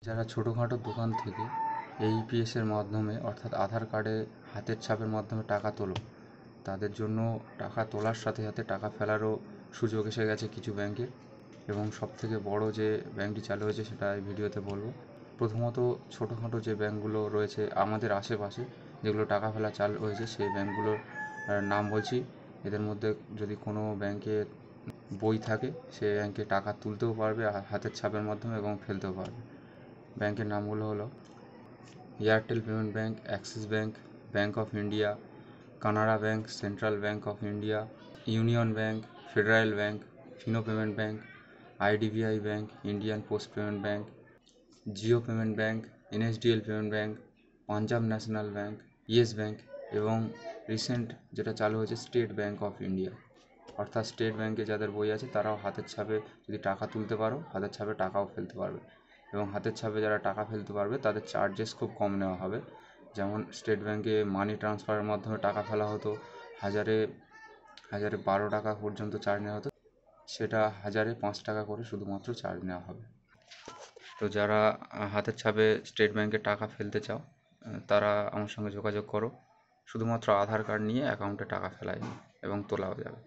যারা ছোটোখাটো দোকান থেকে এইপিএসের মাধ্যমে অর্থাৎ আধার কার্ডে হাতের ছাপের মাধ্যমে টাকা তোলো, তাদের জন্য টাকা তোলার সাথে সাথে টাকা ফেলারও সুযোগ এসে গেছে কিছু ব্যাংকের। এবং সবথেকে বড় যে ব্যাংকটি চালু হয়েছে সেটা এই ভিডিওতে বলবো। প্রথমত ছোটোখাটো যে ব্যাংকগুলো রয়েছে আমাদের আশেপাশে, যেগুলো টাকা ফেলা চালু হয়েছে সেই ব্যাংকগুলোর নাম বলছি। এদের মধ্যে যদি কোনো ব্যাংকে বই থাকে, সে ব্যাংকে টাকা তুলতেও পারবে হাতের ছাপের মাধ্যমে এবং ফেলতেও পারবে। ব্যাংকের নামগুলো হলো Airtel Payment Bank, Axis Bank, Bank of India, Canara Bank, Central Bank of India, Union Bank, Federal Bank, Fino Payment Bank, IDBI Bank, Indian Post Payment Bank, Jio Payment Bank, NSDL Payment Bank, Punjab National Bank, Yes Bank এবং recent যেটা চালু হয়েছে State Bank of India. অর্থাৎ State ব্যাংকে যাদের বই আছে তারাও হাতের ছাপে যদি টাকা তুলতে পারো, হাতের ছাপে টাকাও ফেলতে পারবে। এবং হাতের ছাপে যারা টাকা ফেলতে পারবে তাদের চার্জেস খুব কম নেওয়া হবে। যেমন স্টেট ব্যাংকে মানি ট্রান্সফারের মাধ্যমে টাকা ফেলা হতো, হাজারে 12 টাকা পর্যন্ত চার্জ নেওয়া হতো, সেটা 5 টাকা করে শুধুমাত্র চার্জ নেওয়া হবে। তো যারা হাতের ছাপে স্টেট ব্যাংকে টাকা ফেলতে চাও, তারা আমার সঙ্গে যোগাযোগ করো। শুধুমাত্র আধার কার্ড নিয়ে অ্যাকাউন্টে টাকা ফেলাই এবং তোলাও যাবে।